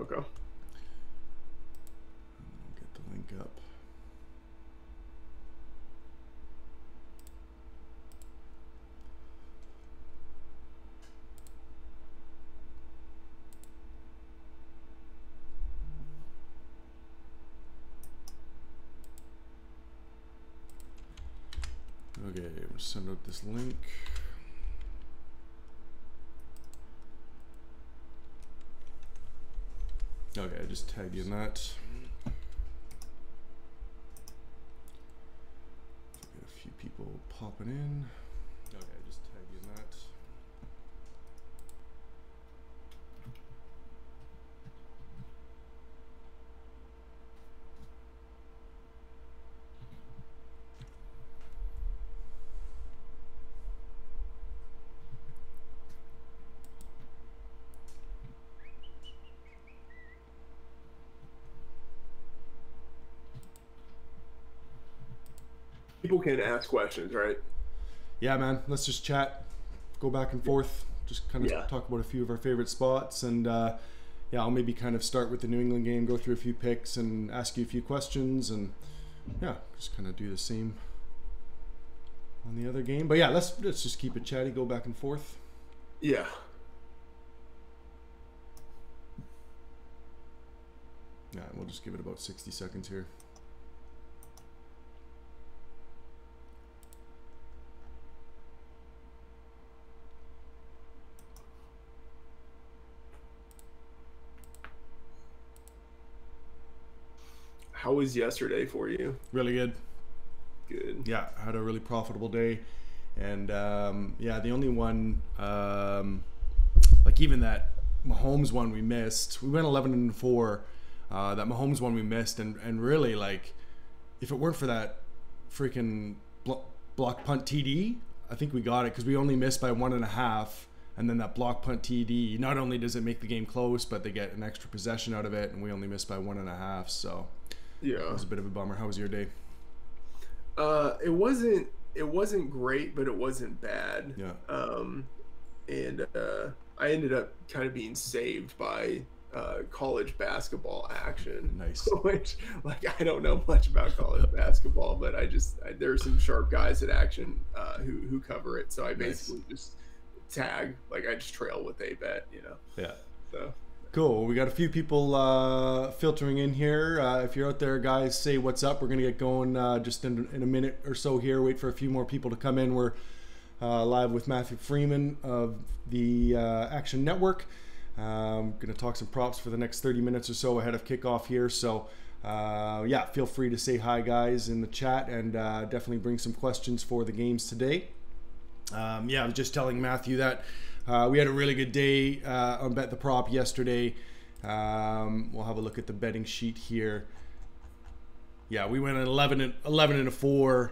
Okay. I'll get the link up. Okay, I'm gonna send out this link. Okay, I just tagged you in that. Get a few people popping in. Okay, I just tagged you in that. People can ask questions, right? Yeah, man. Let's just chat, go back and forth, just kind of talk about a few of our favorite spots, and yeah, I'll maybe kind of start with the New England game, go through a few picks, and ask you a few questions, and yeah, just kind of do the same on the other game. But yeah, let's just keep it chatty, go back and forth. Yeah. Yeah, we'll just give it about 60 seconds here. How was yesterday for you? Really good. Good. Yeah, I had a really profitable day, and yeah, the only one like even that Mahomes one we missed. We went 11-4. That Mahomes one we missed, and really, like, if it weren't for that freaking block punt TD, I think we got it, because we only missed by 1.5, and then that block punt TD. Not only does it make the game close, but they get an extra possession out of it, and we only missed by 1.5. So yeah, it was a bit of a bummer. How was your day? It wasn't great, but it wasn't bad. Yeah. And I ended up kind of being saved by college basketball action. Nice. Which, like, I don't know much about college basketball, but there are some sharp guys at Action who cover it. So I basically just tag, like, I just trail what they bet, you know. Yeah. So cool. We got a few people filtering in here. If you're out there, guys, say what's up. We're gonna get going just in a minute or so here. Wait for a few more people to come in. We're live with Matthew Freedman of the Action Network. Going to talk some props for the next 30 minutes or so ahead of kickoff here. So, yeah, feel free to say hi, guys, in the chat, and definitely bring some questions for the games today. Yeah, I was just telling Matthew that we had a really good day on Bet the Prop yesterday. We'll have a look at the betting sheet here. Yeah, we went at 11-4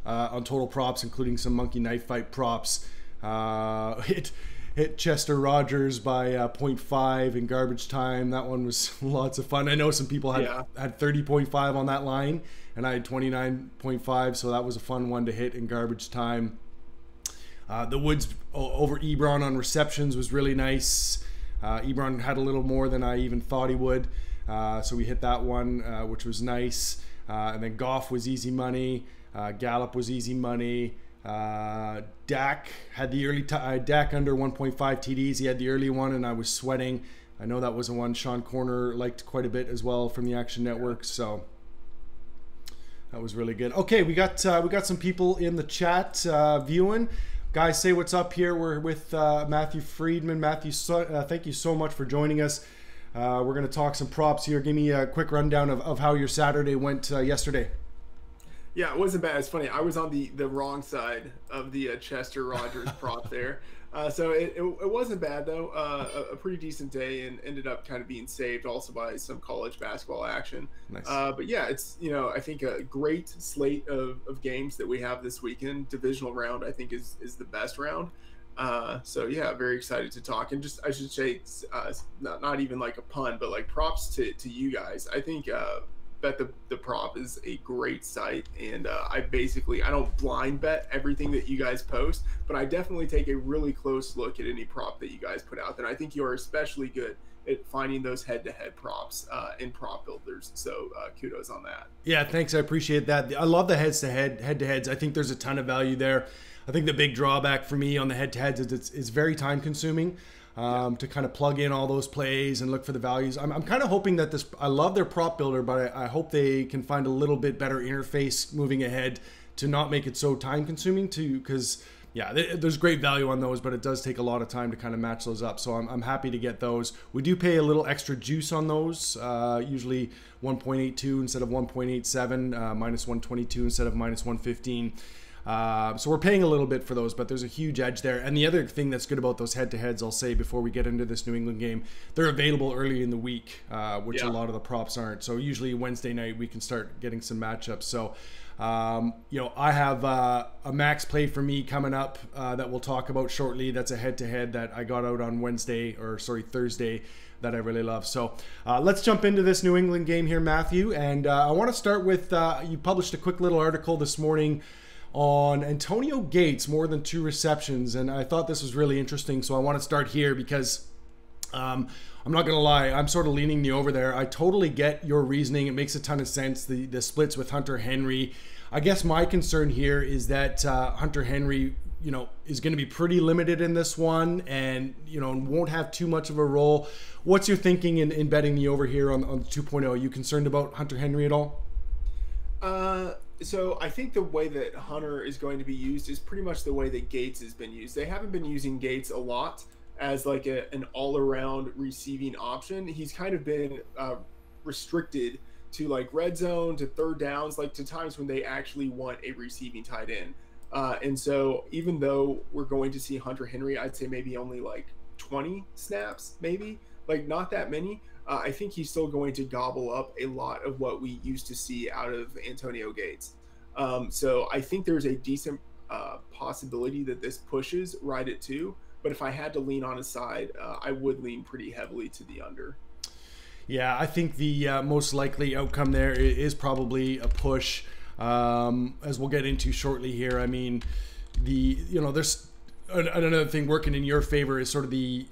on total props, including some monkey knife fight props. Hit Chester Rogers by 0.5 in garbage time. That one was lots of fun. I know some people had 30.5 on that line, and I had 29.5, so that was a fun one to hit in garbage time. The Woods over Ebron on receptions was really nice. Ebron had a little more than I even thought he would, so we hit that one, which was nice. And then Goff was easy money. Gallup was easy money. Dak had the early Dak under 1.5 TDs. He had the early one, and I was sweating. I know that was the one Sean Corner liked quite a bit as well from the Action Network, so that was really good. Okay, we got some people in the chat viewing. Guys, say what's up here. We're with Matthew Freedman. Matthew, thank you so much for joining us. We're going to talk some props here. Give me a quick rundown of how your Saturday went yesterday. yeah, it wasn't bad. It's funny. I was on the wrong side of the Chester Rogers prop there. So it wasn't bad, though. A pretty decent day, and ended up kind of being saved also by some college basketball action. Nice. But yeah, it's, I think a great slate of games that we have this weekend. Divisional round, I think, is the best round. So yeah, very excited to talk. And just, I should say, not even like a pun, but like props to you guys. I think Bet the Prop is a great site, and I don't blind bet everything that you guys post, but I definitely take a really close look at any prop that you guys put out there. I think you are especially good at finding those head-to-head props in prop builders. So kudos on that. Yeah, thanks. I appreciate that. I love the head-to-heads. I think there's a ton of value there. I think the big drawback for me on the head-to-heads is it's very time-consuming. To kind of plug in all those plays and look for the values. I'm kind of hoping that I love their prop builder, but I hope they can find a little bit better interface moving ahead to not make it so time consuming because yeah, there's great value on those, but it does take a lot of time to kind of match those up. So I'm happy to get those. We do pay a little extra juice on those, usually 1.82 instead of 1.87, minus 122 instead of minus 115. So we're paying a little bit for those, but there's a huge edge there. And the other thing that's good about those head-to-heads, I'll say before we get into this New England game, they're available early in the week, which a lot of the props aren't. So usually Wednesday night we can start getting some matchups. So, I have a max play for me coming up that we'll talk about shortly. That's a head-to-head that I got out on Thursday that I really love. So let's jump into this New England game here, Matthew. And I want to start with, you published a quick little article this morning on Antonio Gates, more than 2 receptions, and I thought this was really interesting, so I want to start here because I'm not going to lie, I'm sort of leaning the over there. I totally get your reasoning. It makes a ton of sense, the splits with Hunter Henry. I guess my concern here is that Hunter Henry, is going to be pretty limited in this one and, won't have too much of a role. What's your thinking in betting the over here on 2.0? Are you concerned about Hunter Henry at all? So I think the way that Hunter is going to be used is pretty much the way that Gates has been used. They haven't been using Gates a lot as like an all-around receiving option. He's kind of been restricted to like red zone, to third downs, like to times when they actually want a receiving tight end. And so even though we're going to see Hunter Henry, I'd say maybe only like 20 snaps, maybe like not that many. I think he's still going to gobble up a lot of what we used to see out of Antonio Gates. So I think there's a decent possibility that this pushes right at 2. But if I had to lean on a side, I would lean pretty heavily to the under. Yeah, I think the most likely outcome there is probably a push, as we'll get into shortly here. I mean, there's another thing working in your favor is sort of the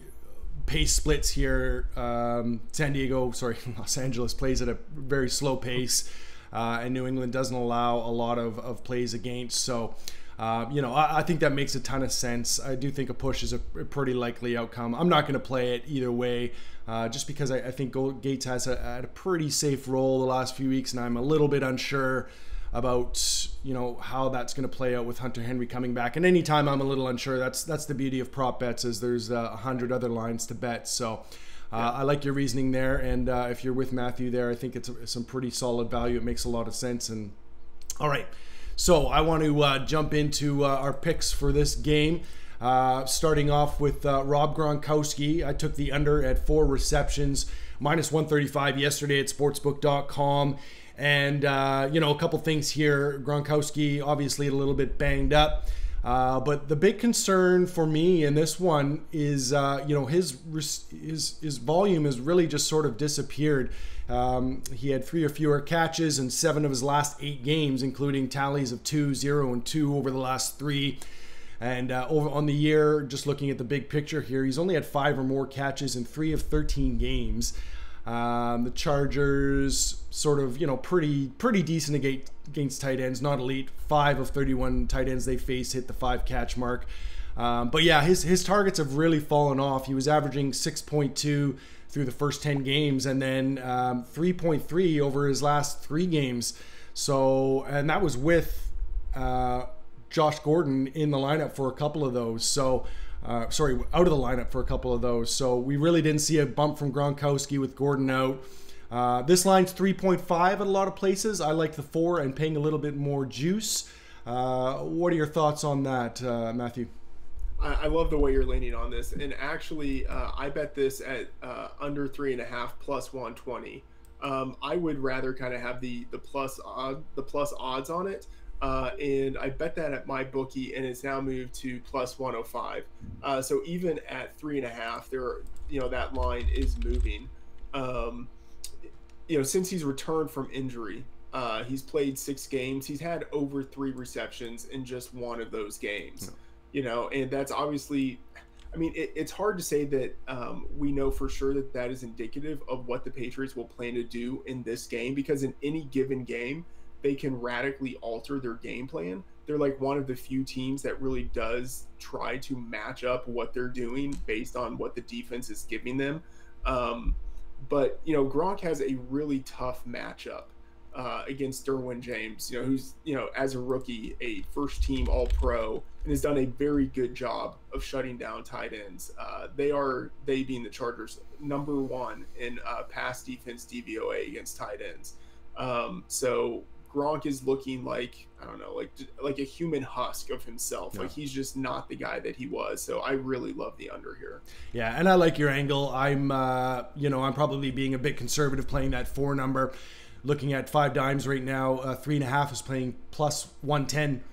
pace splits here. Los Angeles plays at a very slow pace, and New England doesn't allow a lot of plays against. So, I think that makes a ton of sense. I do think a push is a pretty likely outcome. I'm not going to play it either way, just because I think Gates has had a pretty safe role the last few weeks, and I'm a little bit unsure about how that's going to play out with Hunter Henry coming back. And anytime I'm a little unsure, that's the beauty of prop bets, is there's 100 other lines to bet. So I like your reasoning there, and if you're with Matthew there, I think it's some pretty solid value. It makes a lot of sense. And all right, so I want to jump into our picks for this game, starting off with Rob Gronkowski. I took the under at 4 receptions, minus 135 yesterday at sportsbook.com. And, a couple things here. Gronkowski, obviously a little bit banged up. But the big concern for me in this one is, his volume has really just sort of disappeared. He had 3 or fewer catches in 7 of his last 8 games, including tallies of 2, 0, and 2 over the last 3. And over on the year, just looking at the big picture here, he's only had 5 or more catches in 3 of 13 games. The Chargers sort of, pretty decent against tight ends, not elite. 5 of 31 tight ends they face hit the 5 catch mark. But yeah, his targets have really fallen off. He was averaging 6.2 through the first 10 games, and then 3.3 over his last 3 games. So, and that was with Josh Gordon in the lineup for a couple of those. So, out of the lineup for a couple of those. So we really didn't see a bump from Gronkowski with Gordon out. This line's 3.5 at a lot of places. I like the 4 and paying a little bit more juice. What are your thoughts on that, Matthew? I love the way you're leaning on this. And actually, I bet this at under 3.5 plus 120. I would rather kind of have the plus odds on it. And I bet that at my bookie, and it's now moved to plus 105. So even at 3.5, that line is moving. Since he's returned from injury, he's played 6 games. He's had over 3 receptions in just one of those games. And that's obviously, I mean, it's hard to say that we know for sure that that is indicative of what the Patriots will plan to do in this game, because in any given game, they can radically alter their game plan. They're like one of the few teams that really does try to match up what they're doing based on what the defense is giving them. But, Gronk has a really tough matchup against Derwin James, who's, as a rookie, a first team All Pro and has done a very good job of shutting down tight ends. They being the Chargers, number one in pass defense DVOA against tight ends. So Gronk is looking like, I don't know, like a human husk of himself. Yeah. Like he's just not the guy that he was. So I really love the under here. Yeah, and I like your angle. I'm probably being a bit conservative playing that 4 number. Looking at 5 dimes right now, 3.5 is playing plus 110.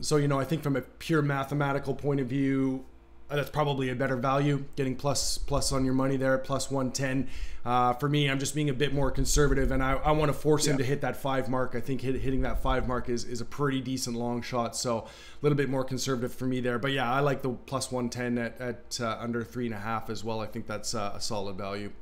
So, I think from a pure mathematical point of view, that's probably a better value, getting plus on your money there at plus 110. For me, I'm just being a bit more conservative, and I want to force him to hit that 5 mark. I think hitting that 5 mark is a pretty decent long shot, so a little bit more conservative for me there. But yeah, I like the plus 110 at under 3.5 as well. I think that's a solid value.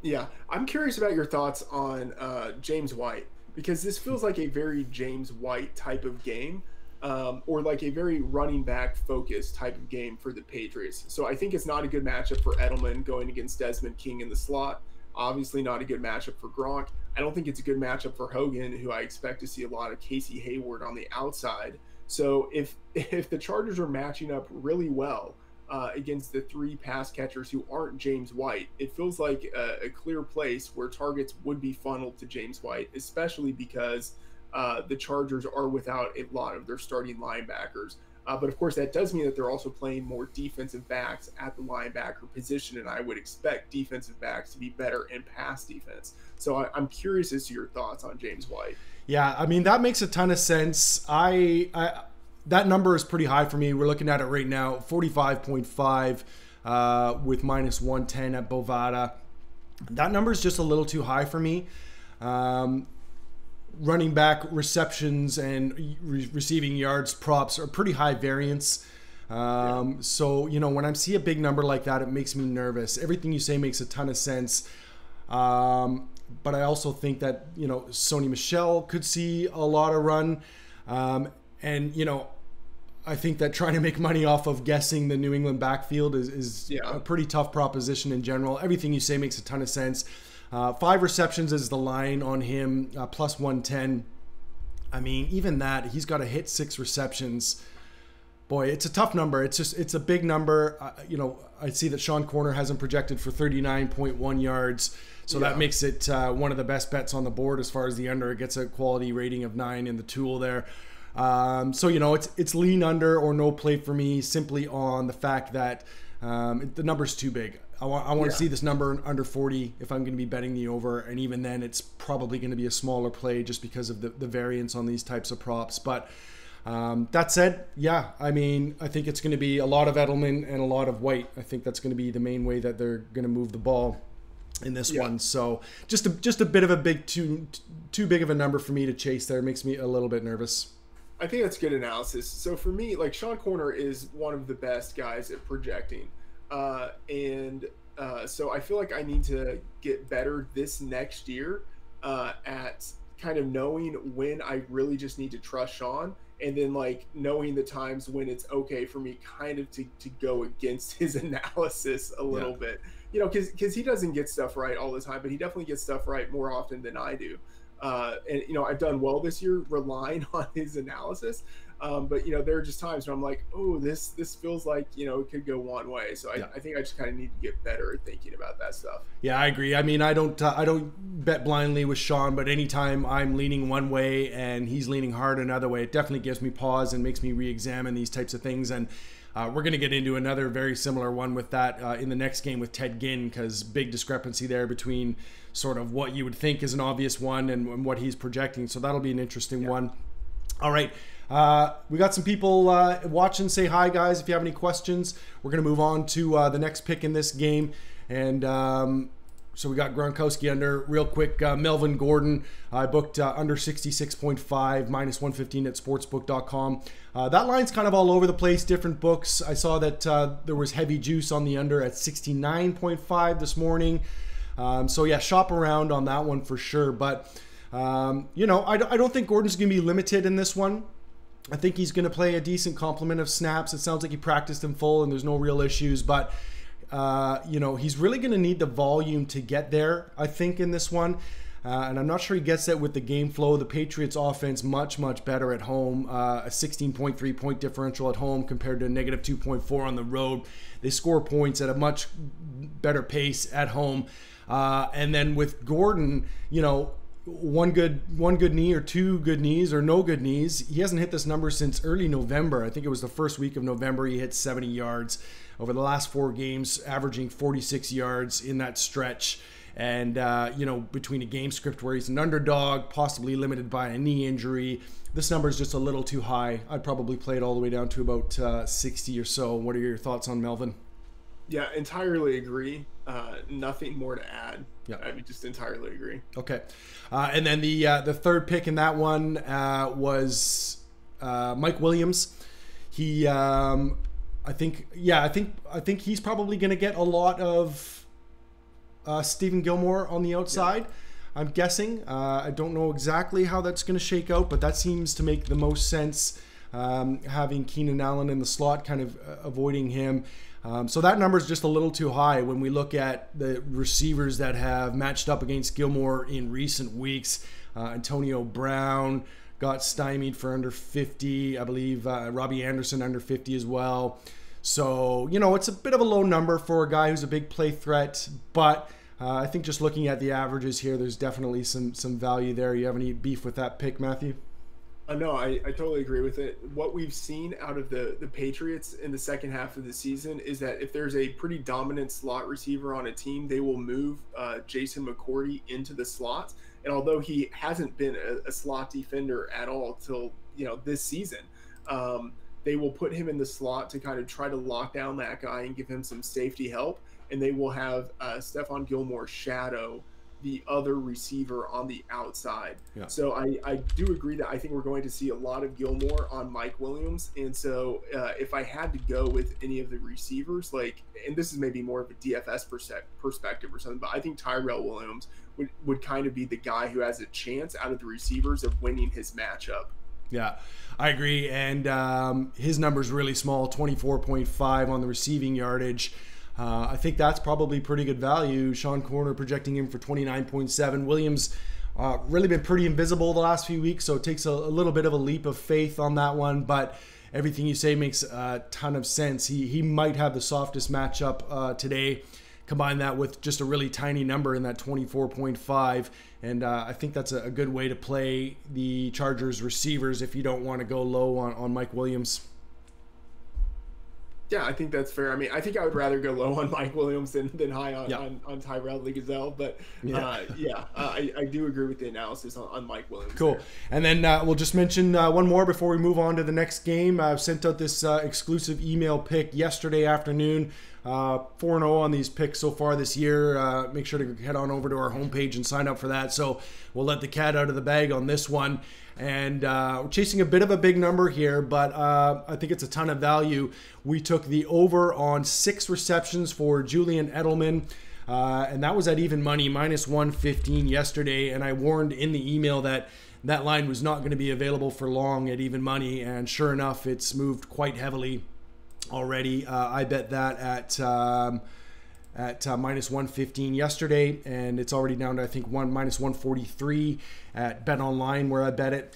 Yeah, I'm curious about your thoughts on James White, because this feels like a very James White type of game, or like a very running back focused type of game for the Patriots. So I think it's not a good matchup for Edelman going against Desmond King in the slot. Obviously not a good matchup for Gronk. I don't think it's a good matchup for Hogan, who I expect to see a lot of Casey Hayward on the outside. So if the Chargers are matching up really well against the 3 pass catchers who aren't James White, it feels like a clear place where targets would be funneled to James White, especially because the Chargers are without a lot of their starting linebackers. But of course, that does mean that they're also playing more defensive backs at the linebacker position, and I would expect defensive backs to be better in pass defense. So I'm curious as to your thoughts on James White. Yeah, I mean, that makes a ton of sense. That number is pretty high for me. We're looking at it right now, 45.5 with minus 110 at Bovada. That number is just a little too high for me. Running back receptions and receiving yards props are pretty high variance. So, when I see a big number like that, it makes me nervous. Everything you say makes a ton of sense. But I also think that, Sony Michel could see a lot of run. And, I think that trying to make money off of guessing the New England backfield is a pretty tough proposition in general. Everything you say makes a ton of sense. 5 receptions is the line on him, plus 110. I mean, even that, he's got to hit 6 receptions. Boy, it's a tough number. It's a big number. I see that Sean Corner has him projected for 39.1 yards. So that makes it one of the best bets on the board as far as the under. It gets a quality rating of 9 in the tool there. So, it's lean under or no play for me, simply on the fact that the number's too big. I want to see this number under 40 if I'm going to be betting the over, and even then it's probably going to be a smaller play just because of the variance on these types of props. But that said, I mean, I think it's going to be a lot of Edelman and a lot of White. I think that's going to be the main way that they're going to move the ball in this one. So just a bit of a too big of a number for me to chase there. It makes me a little bit nervous. I think that's good analysis. So for me, like, Sean Corner is one of the best guys at projecting. So I feel like I need to get better this next year at kind of knowing when I really just need to trust Sean, and then like knowing the times when it's okay for me kind of to go against his analysis a little bit, because he doesn't get stuff right all the time, but he definitely gets stuff right more often than I do. And I've done well this year relying on his analysis. But there are just times where I'm like, oh, this feels like, it could go one way. So I think I just kind of need to get better at thinking about that stuff. Yeah, I agree. I mean, I don't bet blindly with Sean, but anytime I'm leaning one way and he's leaning hard another way, it definitely gives me pause and makes me re-examine these types of things. And we're going to get into another very similar one with that in the next game with Ted Ginn, because big discrepancy there between sort of what you would think is an obvious one and what he's projecting. So that'll be an interesting one. All right. We got some people watching. Say hi, guys, if you have any questions. We're going to move on to the next pick in this game. And So we got Gronkowski under. Real quick, Melvin Gordon, I booked under 66.5, minus 115 at sportsbook.com. That line's kind of all over the place, different books. I saw that there was heavy juice on the under at 69.5 this morning. So yeah, shop around on that one for sure. But, you know, I don't think Gordon's going to be limited in this one. I think he's going to play a decent complement of snaps. It sounds like he practiced in full and there's no real issues. But, you know, he's really going to need the volume to get there, I think, in this one. And I'm not sure he gets that with the game flow. The Patriots offense much better at home. A 16.3 point differential at home compared to a negative 2.4 on the road. They score points at a much better pace at home. And then with Gordon, you know, one good knee or two good knees or no good knees. He hasn't hit this number since early November. I think it was the first week of November. He hit 70 yards over the last 4 games, averaging 46 yards in that stretch. And, you know, between a game script where he's an underdog, possibly limited by a knee injury, this number is just a little too high. I'd probably play it all the way down to about 60 or so. What are your thoughts on Melvin? Yeah, entirely agree. Nothing more to add. Yeah, I mean, just entirely agree. Okay, and then the third pick in that one was Mike Williams. He, I think he's probably going to get a lot of Stephen Gilmore on the outside. Yeah. I'm guessing. I don't know exactly how that's going to shake out, but that seems to make the most sense. Having Keenan Allen in the slot, kind of avoiding him. So that number is just a little too high when we look at the receivers that have matched up against Gilmore in recent weeks. Antonio Brown got stymied for under 50. I believe Robbie Anderson under 50 as well. So, you know, it's a bit of a low number for a guy who's a big play threat. But I think just looking at the averages here, there's definitely some value there. You have any beef with that pick, Matthew? No, I totally agree with it. What we've seen out of the Patriots in the second half of the season is that if there's a pretty dominant slot receiver on a team, they will move Jason McCourty into the slot. And although he hasn't been a slot defender at all till, you know, this season, they will put him in the slot to kind of try to lock down that guy and give him some safety help. And they will have Stephon Gilmore shadow the other receiver on the outside. Yeah. So I do agree that I think we're going to see a lot of Gilmore on Mike Williams. And so if I had to go with any of the receivers, like, and this is maybe more of a DFS perspective or something, but I think Tyrell Williams would kind of be the guy who has a chance out of the receivers of winning his matchup. Yeah, I agree. And his number's really small, 24.5 on the receiving yardage. I think that's probably pretty good value. Sean Corner projecting him for 29.7. Williams really been pretty invisible the last few weeks, so it takes a little bit of a leap of faith on that one. But everything you say makes a ton of sense. He might have the softest matchup today. Combine that with just a really tiny number in that 24.5. And I think that's a good way to play the Chargers receivers if you don't want to go low on Mike Williams. Yeah, I think that's fair. I mean, I think I would rather go low on Mike Williams than high on Tyrell Gazelle. But I do agree with the analysis on Mike Williams. Cool. There. And then we'll just mention one more before we move on to the next game. I've sent out this exclusive email pick yesterday afternoon. 4-0 on these picks so far this year. Make sure to head on over to our homepage and sign up for that. So we'll let the cat out of the bag on this one. And we're chasing a bit of a big number here, but I think it's a ton of value. We took the over on 6 receptions for Julian Edelman, and that was at even money, minus 115 yesterday. And I warned in the email that that line was not going to be available for long at even money, and sure enough, it's moved quite heavily already. I bet that at minus 115 yesterday, and it's already down to, I think, minus 143 at Bet Online where I bet it.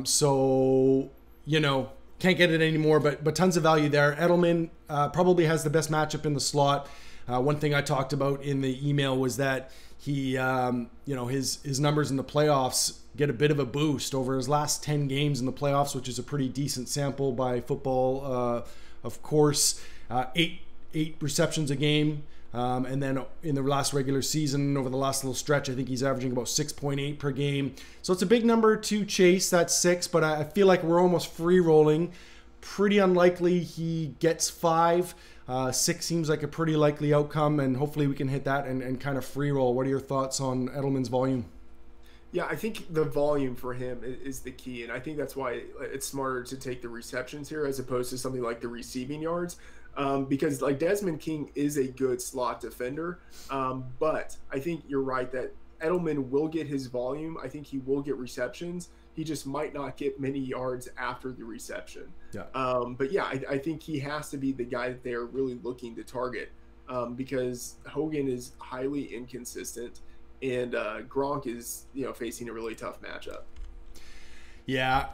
So, you know, can't get it anymore, but tons of value there. Edelman probably has the best matchup in the slot. One thing I talked about in the email was that he, you know, his numbers in the playoffs get a bit of a boost over his last 10 games in the playoffs, which is a pretty decent sample by football, of course. 8 receptions a game. And then in the last regular season, over the last little stretch, I think he's averaging about 6.8 per game. So it's a big number to chase, that 6, but I feel like we're almost free rolling. Pretty unlikely he gets 5. 6 seems like a pretty likely outcome, and hopefully we can hit that and kind of free roll. What are your thoughts on Edelman's volume? Yeah, I think the volume for him is the key, and I think that's why it's smarter to take the receptions here as opposed to something like the receiving yards, because like Desmond King is a good slot defender, but I think you're right that Edelman will get his volume. I think he will get receptions. He just might not get many yards after the reception. Yeah. But yeah, I think he has to be the guy that they're really looking to target, because Hogan is highly inconsistent. And Gronk is, facing a really tough matchup. Yeah,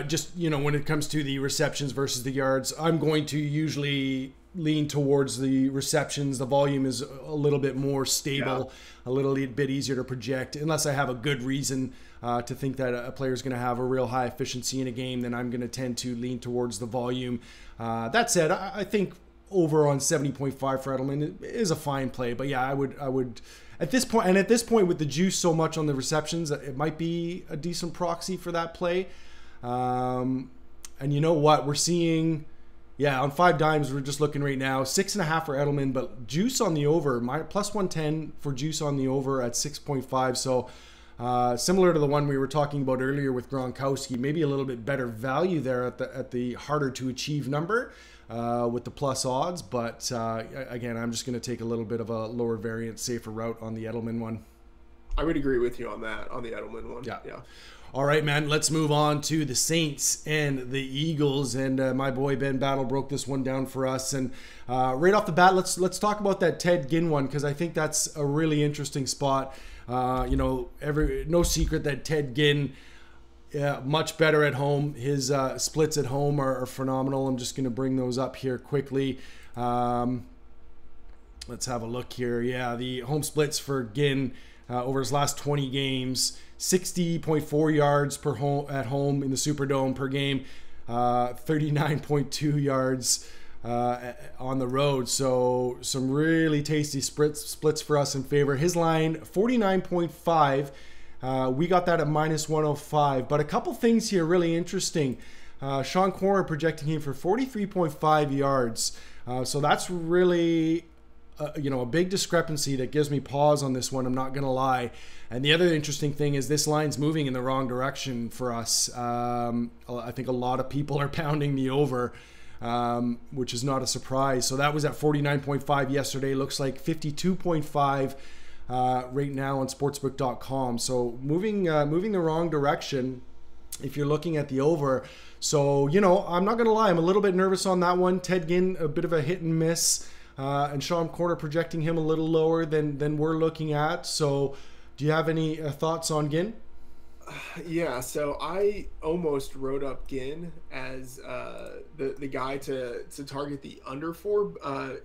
just, when it comes to the receptions versus the yards, I'm going to usually lean towards the receptions. The volume is a little bit more stable, a little bit easier to project. Unless I have a good reason to think that a player is going to have a real high efficiency in a game, then I'm going to tend to lean towards the volume. That said, I think over on 70.5 for Edelman is a fine play. But yeah, I would at this point with the juice so much on the receptions, it might be a decent proxy for that play. And you know what? We're seeing, on 5 dimes, we're just looking right now, 6.5 for Edelman, but juice on the over, plus 110 for juice on the over at 6.5. So similar to the one we were talking about earlier with Gronkowski, maybe a little bit better value there at the harder to achieve number. With the plus odds, but again, I'm just going to take a little bit of a lower variance, safer route on the Edelman one. I would agree with you on that, on the Edelman one. Yeah. All right, man, let's move on to the Saints and the Eagles, and my boy Ben Battle broke this one down for us. And right off the bat, let's talk about that Ted Ginn one, because I think that's a really interesting spot. No secret that Ted Ginn, much better at home. His splits at home are phenomenal. I'm just going to bring those up here quickly. Let's have a look here. Yeah, the home splits for Ginn over his last 20 games, 60.4 yards at home in the Superdome per game, 39.2 yards on the road. So some really tasty splits for us in favor. His line, 49.5. We got that at minus 105. But a couple things here really interesting. Sean Corner projecting him for 43.5 yards. So that's really, a big discrepancy that gives me pause on this one. I'm not going to lie. And the other interesting thing is this line's moving in the wrong direction for us. I think a lot of people are pounding the over, which is not a surprise. So that was at 49.5 yesterday. Looks like 52.5 right now on sportsbook.com. So moving the wrong direction if you're looking at the over. So, I'm not going to lie. I'm a little bit nervous on that one. Ted Ginn, a bit of a hit and miss. And Sean Corner projecting him a little lower than we're looking at. So do you have any thoughts on Ginn? Yeah, so I almost wrote up Ginn as the guy to target the under for,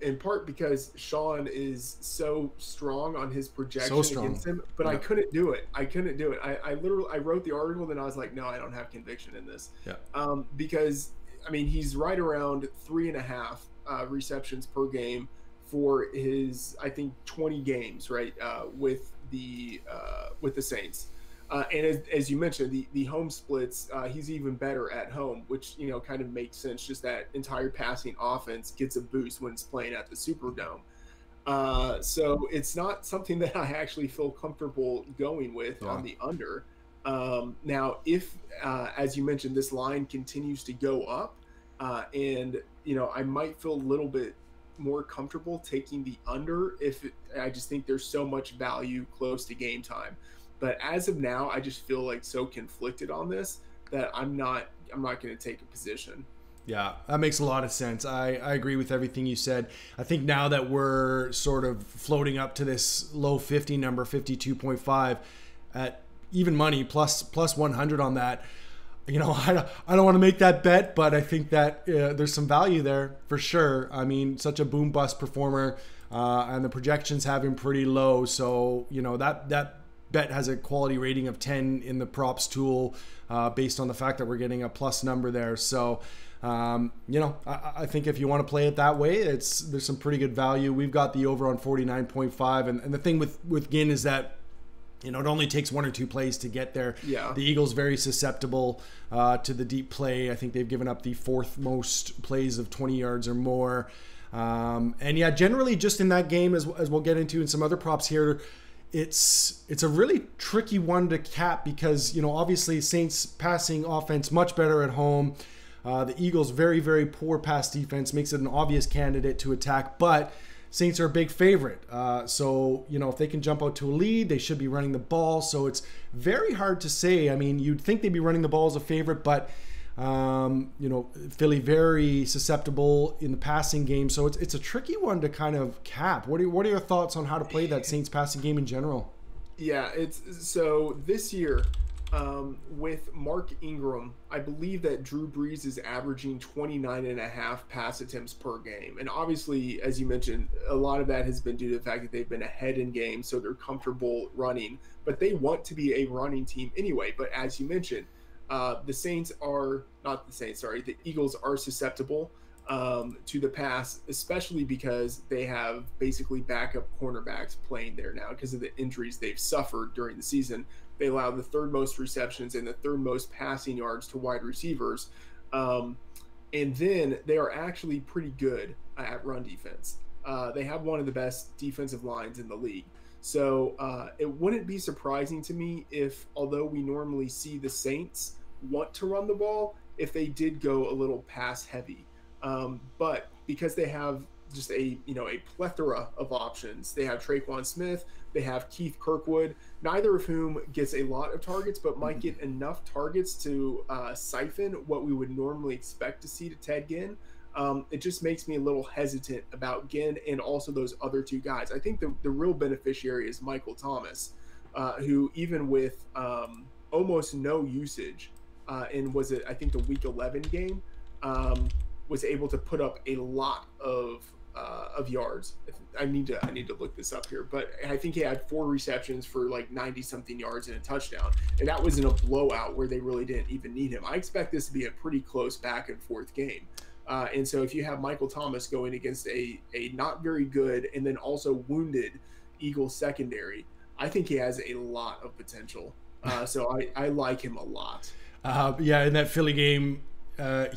in part because Sean is so strong on his projection against him, but I couldn't do it. I wrote the article, then I was like, no, I don't have conviction in this. Because he's right around 3.5 receptions per game for his, I think, 20 games, right, with the Saints. And as you mentioned, the home splits, he's even better at home, which, kind of makes sense. Just that entire passing offense gets a boost when it's playing at the Superdome. So it's not something that I actually feel comfortable going with on the under. Now, if, as you mentioned, this line continues to go up, and, I might feel a little bit more comfortable taking the under I just think there's so much value close to game time. But as of now, I just feel like so conflicted on this that I'm not going to take a position. Yeah, that makes a lot of sense. I agree with everything you said. I think now that we're sort of floating up to this low 50 number, 52.5 at even money plus 100 on that, I don't want to make that bet, but I think that there's some value there for sure. Such a boom bust performer, and the projections have him pretty low. So, that bet has a quality rating of 10 in the props tool, based on the fact that we're getting a plus number there. So, I think if you want to play it that way, there's some pretty good value. We've got the over on 49.5, and the thing with Ginn is that, it only takes 1 or 2 plays to get there. Yeah. The Eagles very susceptible to the deep play. I think they've given up the 4th most plays of 20 yards or more. And yeah, generally just in that game, as we'll get into in some other props here, it's a really tricky one to cap because, obviously Saints passing offense much better at home. The Eagles very, very poor pass defense makes it an obvious candidate to attack, but Saints are a big favorite. So, if they can jump out to a lead, they should be running the ball. So it's very hard to say. I mean, you'd think they'd be running the ball as a favorite, but, Philly very susceptible in the passing game. So it's a tricky one to kind of cap. What are your thoughts on how to play that Saints passing game in general? Yeah, so this year, with Mark Ingram, I believe that Drew Brees is averaging 29.5 pass attempts per game. And obviously, as you mentioned, a lot of that has been due to the fact that they've been ahead in games, so they're comfortable running. But they want to be a running team anyway. But as you mentioned, the Eagles are susceptible to the pass, especially because they have basically backup cornerbacks playing there now because of the injuries they've suffered during the season. They allow the third most receptions and the third most passing yards to wide receivers. And then they are actually pretty good at run defense. They have one of the best defensive lines in the league. So it wouldn't be surprising to me if, although we normally see the Saints want to run the ball, if they did go a little pass heavy. But because they have just a plethora of options, they have Traquan Smith, they have Keith Kirkwood, neither of whom gets a lot of targets, but might get enough targets to siphon what we would normally expect to see to Ted Ginn. It just makes me a little hesitant about Ginn and also those other two guys. I think the real beneficiary is Michael Thomas, who even with almost no usage in I think the Week 11 game, was able to put up a lot of yards. I need to look this up here, but I think he had 4 receptions for like 90 something yards and a touchdown, and that was in a blowout where they really didn't even need him. I expect this to be a pretty close back and forth game. And so if you have Michael Thomas going against a not very good and then also wounded Eagles secondary, I think he has a lot of potential. So I like him a lot. In that Philly game,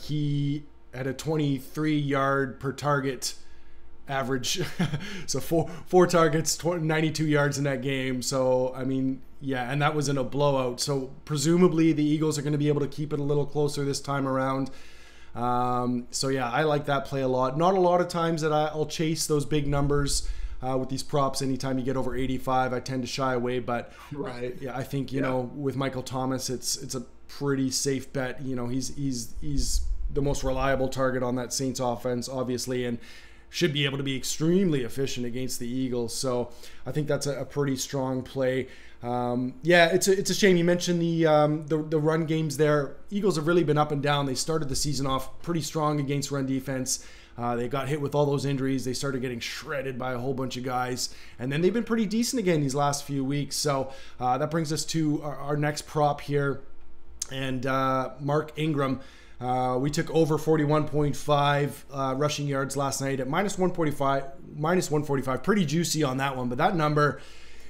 he had a 23-yard per target average. So four targets, 92 yards in that game. So, I mean, yeah, and that was in a blowout. So presumably the Eagles are going to be able to keep it a little closer this time around. So yeah, I like that play a lot. Not a lot of times that I'll chase those big numbers with these props. Anytime you get over 85, I tend to shy away. But right, yeah, I think you know with Michael Thomas, it's a pretty safe bet. He's the most reliable target on that Saints offense, obviously, and should be able to be extremely efficient against the Eagles. So I think that's a pretty strong play. It's a shame you mentioned the run games there. Eagles have really been up and down. They started the season off pretty strong against run defense. They got hit with all those injuries. They started getting shredded by a whole bunch of guys. And then they've been pretty decent again these last few weeks. So that brings us to our next prop here. And Mark Ingram. We took over 41.5 rushing yards last night at minus 145. Pretty juicy on that one, but that number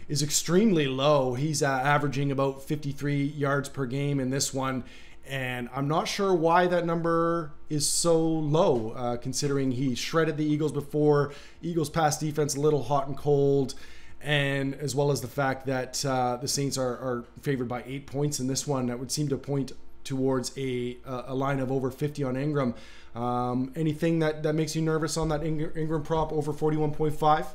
is extremely low. He's averaging about 53 yards per game in this one, and I'm not sure why that number is so low, considering he shredded the Eagles before. Eagles pass defense a little hot and cold, and as well as the fact that the Saints are favored by 8 points in this one. That would seem to point towards a line of over 50 on Ingram. Anything that makes you nervous on that Ingram prop over 41.5?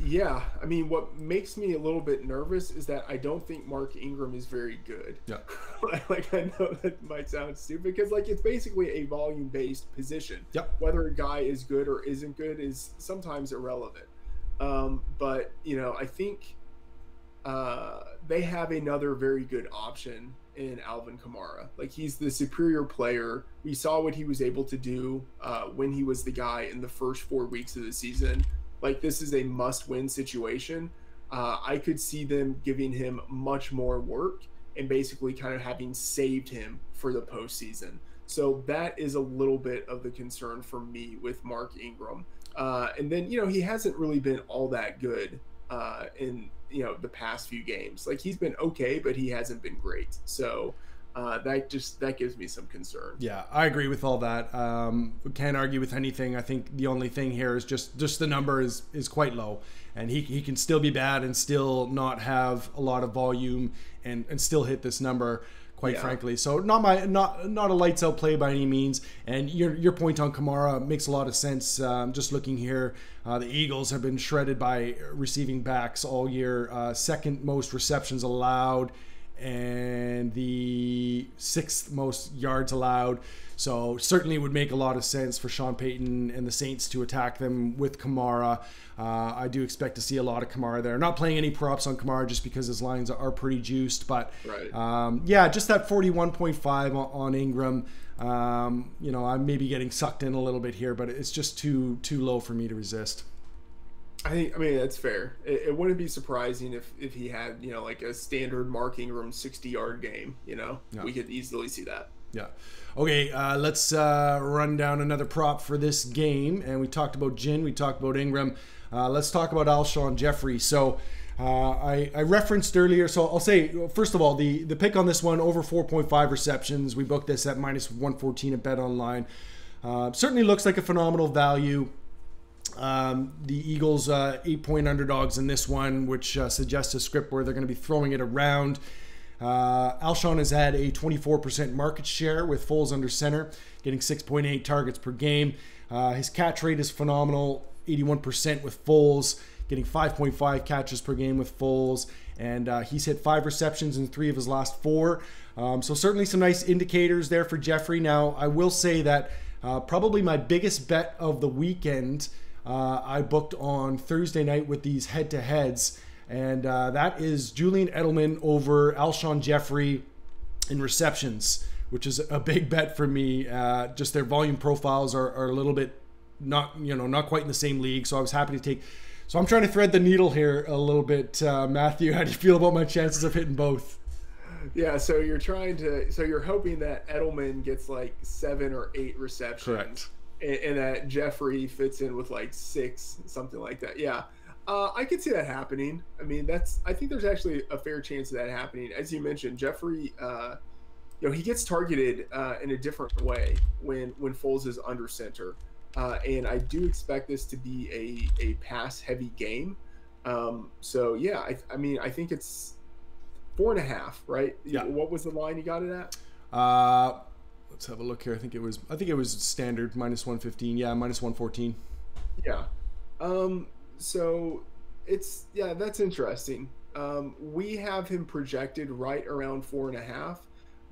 Yeah. I mean, what makes me a little bit nervous is that I don't think Mark Ingram is very good. Yeah. I know that might sound stupid because it's basically a volume-based position. Yep. Whether a guy is good or isn't good is sometimes irrelevant. But I think they have another very good option in Alvin Kamara. He's the superior player. We saw what he was able to do when he was the guy in the first 4 weeks of the season. This is a must-win situation. I could see them giving him much more work and basically kind of having saved him for the postseason. So that is a little bit of the concern for me with Mark Ingram. And then, he hasn't really been all that good in the past few games. He's been okay, but he hasn't been great. So that gives me some concern. Yeah, I agree with all that. Can't argue with anything. I think the only thing here is just the number is quite low, and he can still be bad and still not have a lot of volume and still hit this number, quite frankly. So not a lights out play by any means. And your point on Kamara makes a lot of sense. Just looking here, the Eagles have been shredded by receiving backs all year. Second most receptions allowed, and the 6th most yards allowed. So certainly would make a lot of sense for Sean Payton and the Saints to attack them with Kamara. I do expect to see a lot of Kamara there. Not playing any props on Kamara just because his lines are pretty juiced. But just that 41.5 on Ingram. I'm maybe getting sucked in a little bit here, but it's just too low for me to resist. I mean that's fair. It wouldn't be surprising if he had like a standard Mark Ingram 60-yard game. We could easily see that. Yeah. Okay. Let's run down another prop for this game. And we talked about Jin. We talked about Ingram. Let's talk about Alshon Jeffrey. So I referenced earlier. So I'll say first of all the pick on this one over 4.5 receptions. We booked this at -114 at Bet Online. Certainly looks like a phenomenal value. The Eagles 8-point underdogs in this one, which suggests a script where they're going to be throwing it around. Alshon has had a 24% market share with Foles under center, getting 6.8 targets per game. His catch rate is phenomenal, 81% with Foles, getting 5.5 catches per game with Foles. And he's hit 5 receptions in 3 of his last 4. So certainly some nice indicators there for Jeffrey. Now, I will say that probably my biggest bet of the weekend I booked on Thursday night with these head-to-heads, and that is Julian Edelman over Alshon Jeffrey in receptions, which is a big bet for me. Just their volume profiles are a little bit not quite in the same league, so I was happy to take. So I'm trying to thread the needle here a little bit. Matthew, how do you feel about my chances of hitting both? Yeah, so you're hoping that Edelman gets like 7 or 8 receptions. Correct. And that Jeffrey fits in with like 6, something like that. Yeah, I could see that happening. I mean, I think there's actually a fair chance of that happening. As you mentioned, Jeffrey, he gets targeted in a different way when Foles is under center, and I do expect this to be a pass-heavy game. So yeah, I think it's 4.5, right? Yeah. What was the line you got it at? Let's have a look here. I think it was standard -115. Yeah, -114. Yeah. So that's interesting. We have him projected right around 4.5,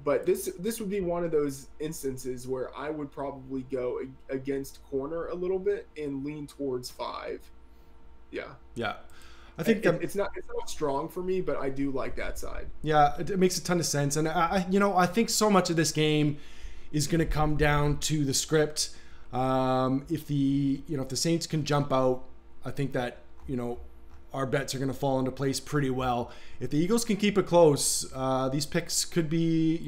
but this would be one of those instances where I would probably go against corner a little bit and lean towards 5. Yeah. Yeah. I think it's not strong for me, but I do like that side. Yeah, it makes a ton of sense, and I think so much of this game is going to come down to the script. If the Saints can jump out, I think that our bets are going to fall into place pretty well. If the Eagles can keep it close, these picks could be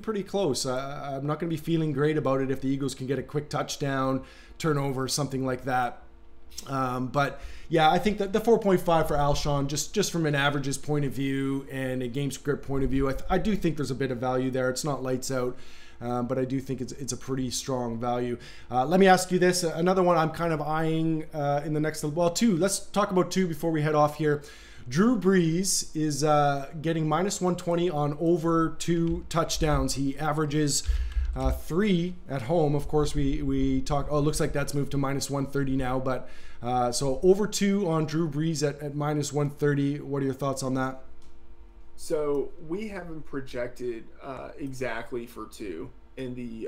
pretty close. I'm not going to be feeling great about it if the Eagles can get a quick touchdown, turnover, something like that. But yeah, I think that the 4.5 for Alshon, just from an averages point of view and a game script point of view, I do think there's a bit of value there. It's not lights out, but I do think it's a pretty strong value. Let me ask you this, another one I'm kind of eyeing in the next, 2. Let's talk about 2 before we head off here. Drew Brees is getting -120 on over 2 touchdowns. He averages 3 at home. Of course, we talk. Oh, it looks like that's moved to -130 now. But so over 2 on Drew Brees at -130. What are your thoughts on that? So we have him projected exactly for 2 in the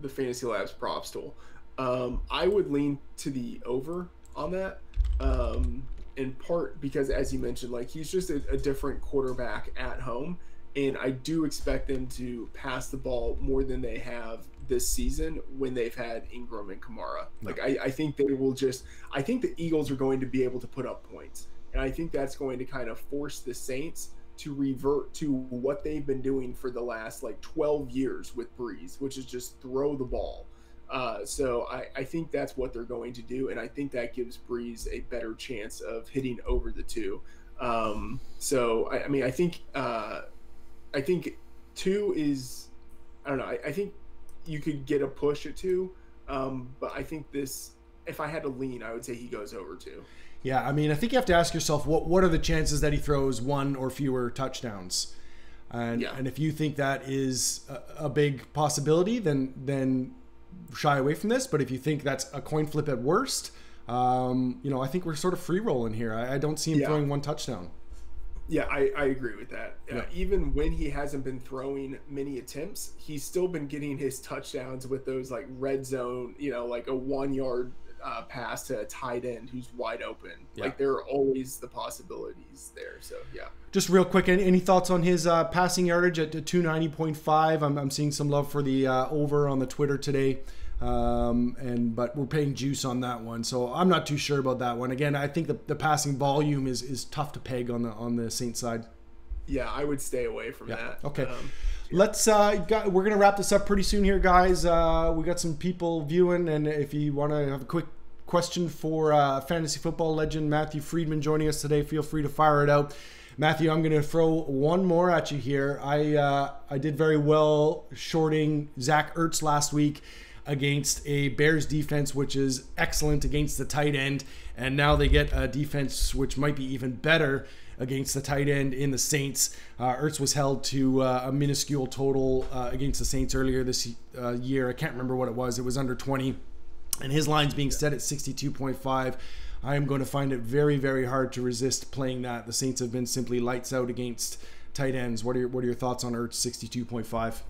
Fantasy Labs props tool. I would lean to the over on that. In part because, as you mentioned, like he's just a different quarterback at home. And I do expect them to pass the ball more than they have this season when they've had Ingram and Kamara. Like I think they will I think the Eagles are going to be able to put up points. And I think that's going to kind of force the Saints to revert to what they've been doing for the last 12 years with Brees, which is just throw the ball. So I think that's what they're going to do. And I think that gives Brees a better chance of hitting over the 2. So I think 2 is, I don't know. I think you could get a push at 2, but I think this, if I had to lean, I would say he goes over 2. Yeah, I mean, I think you have to ask yourself, what are the chances that he throws 1 or fewer touchdowns? And if you think that is a big possibility, then shy away from this. But if you think that's a coin flip at worst, I think we're sort of free rolling here. I don't see him throwing 1 touchdown. Yeah, I agree with that. Yeah. Even when he hasn't been throwing many attempts, he's still been getting his touchdowns with those like red zone, like a 1-yard pass to a tight end who's wide open. Yeah. Like there are always the possibilities there. So yeah. Just real quick, any thoughts on his passing yardage at 290.5? I'm seeing some love for the over on the Twitter today. But we're paying juice on that one, so I'm not too sure about that one. Again, I think the passing volume is tough to peg on the Saints side. Yeah, I would stay away from that. Okay. Let's we're gonna wrap this up pretty soon here, guys. We got some people viewing, and if you want to have a quick question for fantasy football legend Matthew Freedman joining us today, feel free to fire it out. Matthew, I'm going to throw one more at you here. I did very well shorting Zach Ertz last week against a Bears defense, which is excellent against the tight end. And now they get a defense which might be even better against the tight end in the Saints. Ertz was held to a minuscule total against the Saints earlier this year. I can't remember what it was. It was under 20. And his line's being set at 62.5. I am going to find it very, very hard to resist playing that. The Saints have been simply lights out against tight ends. What are your thoughts on Ertz 62.5?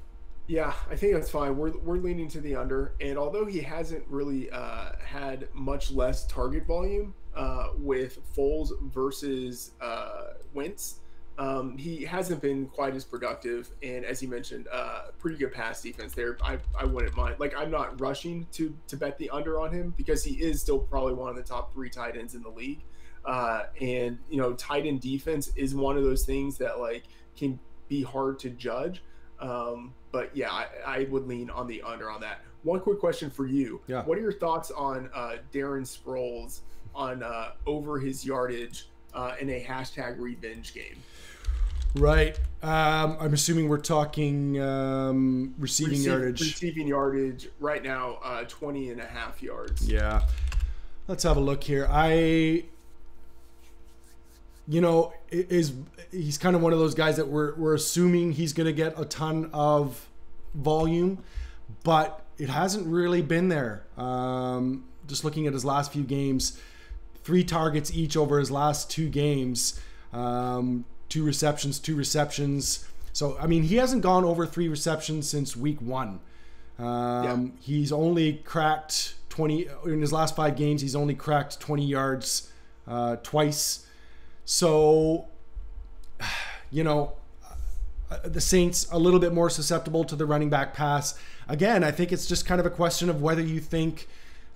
Yeah, I think that's fine. We're leaning to the under, and although he hasn't really had much less target volume with Foles versus Wentz, he hasn't been quite as productive. And as you mentioned, pretty good pass defense there. I wouldn't mind. Like, I'm not rushing to bet the under on him because he is still probably one of the top 3 tight ends in the league. And tight end defense is one of those things that like can be hard to judge. But yeah, I would lean on the under on that. One quick question for you. Yeah. What are your thoughts on Darren Sproles on over his yardage in a hashtag revenge game? Right. I'm assuming we're talking receiving yardage. Receiving yardage right now, 20.5 yards. Yeah. Let's have a look here. He's kind of one of those guys that we're assuming he's going to get a ton of volume, but it hasn't really been there. Just looking at his last few games, 3 targets each over his last 2 games, 2 receptions. So, I mean, he hasn't gone over 3 receptions since week 1. He's only cracked 20 in his last 5 games. He's only cracked 20 yards twice. So, the Saints a little bit more susceptible to the running back pass. Again, I think it's just kind of a question of whether you think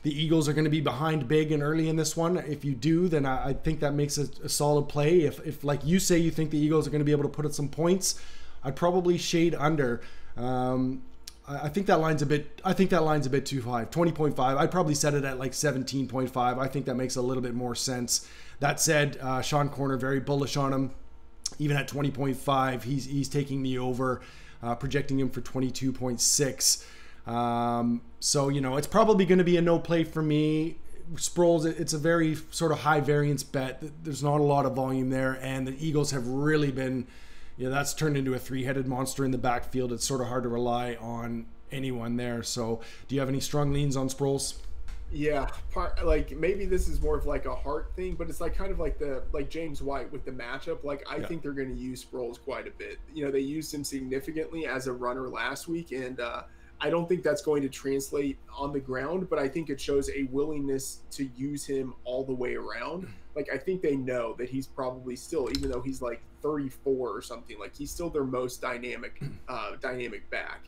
the Eagles are going to be behind big and early in this one. If you do, then I think that makes a solid play. If like you say, you think the Eagles are going to be able to put up some points, I'd probably shade under. I think that line's a bit too high. 20.5. I'd probably set it at like 17.5. I think that makes a little bit more sense. That said, Sean Corner, very bullish on him. Even at 20.5, he's taking the over, projecting him for 22.6. So, it's probably going to be a no play for me. Sproles, it's a very sort of high variance bet. There's not a lot of volume there, and the Eagles have really been, that's turned into a 3-headed monster in the backfield. It's sort of hard to rely on anyone there. So, do you have any strong leans on Sproles? Yeah, maybe this is more of like a heart thing, but it's like kind of like James White with the matchup. Like I think they're going to use Sproles quite a bit. They used him significantly as a runner last week, and I don't think that's going to translate on the ground, but I think it shows a willingness to use him all the way around. Like I think they know that he's probably still, even though he's like 34 or something, like he's still their most dynamic back.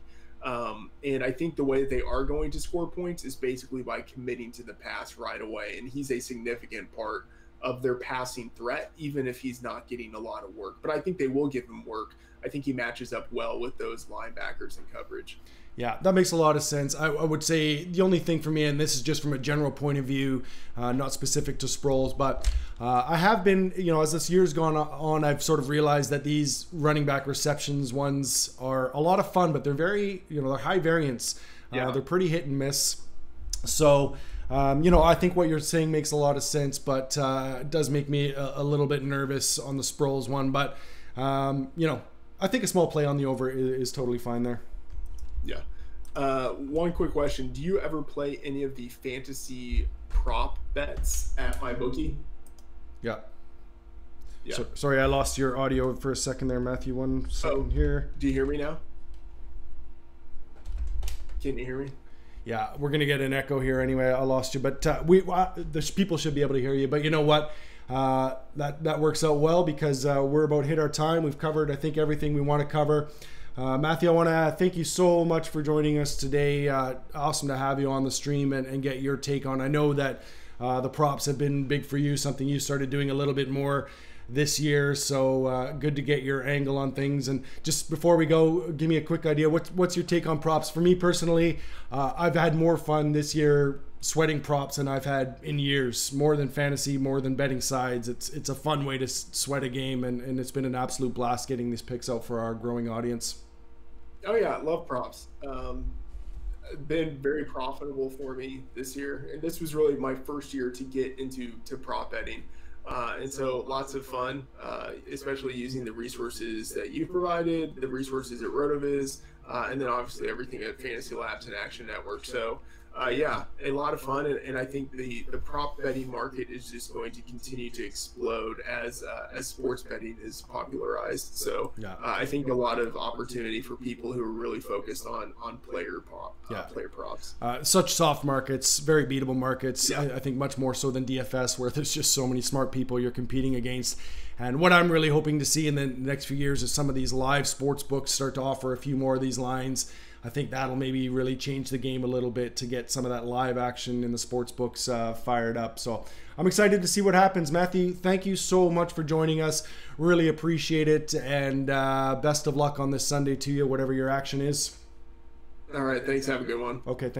And I think the way that they are going to score points is basically by committing to the pass right away. And he's a significant part of their passing threat, even if he's not getting a lot of work. But I think they will give him work. I think he matches up well with those linebackers in coverage. Yeah, that makes a lot of sense. I would say the only thing for me, and this is just from a general point of view, not specific to Sproles, but I have been, as this year's gone on, I've sort of realized that these running back receptions ones are a lot of fun, but they're very, they're high variance. Yeah. They're pretty hit and miss. So, I think what you're saying makes a lot of sense, but it does make me a little bit nervous on the Sproles one. But, I think a small play on the over is totally fine there. Yeah. One quick question. Do you ever play any of the fantasy prop bets at MyBookie? Yeah. Yeah. So, sorry, I lost your audio for a second there, Matthew. 1 second here. Do you hear me now? Can you hear me? Yeah, we're going to get an echo here anyway. I lost you. But the people should be able to hear you. But you know what? That works out well because we're about hit our time. We've covered, I think, everything we want to cover. Matthew, I want to thank you so much for joining us today. Awesome to have you on the stream and get your take on. I know that the props have been big for you, something you started doing a little bit more this year. So good to get your angle on things. And just before we go, give me a quick idea. What's your take on props? For me personally, I've had more fun this year sweating props than I've had in years, more than fantasy, more than betting sides. It's a fun way to sweat a game, and it's been an absolute blast getting these picks out for our growing audience. Oh yeah, I love props. Been very profitable for me this year, and this was really my first year to get into prop betting, and so lots of fun, especially using the resources that you provided, the resources at RotoViz, and then obviously everything at Fantasy Labs and Action Network. So yeah, a lot of fun, and I think the prop betting market is just going to continue to explode as sports betting is popularized. So Yeah. I think a lot of opportunity for people who are really focused on player props. Such soft markets, very beatable markets. Yeah. I think much more so than DFS, where there's just so many smart people you're competing against. And what I'm really hoping to see in the next few years is some of these live sports books start to offer a few more of these lines. I think that'll maybe really change the game a little bit to get some of that live action in the sports books fired up. So I'm excited to see what happens. Matthew, thank you so much for joining us. Really appreciate it. And best of luck on this Sunday to you, whatever your action is. All right. Thanks. Have a good one. Okay. Thanks.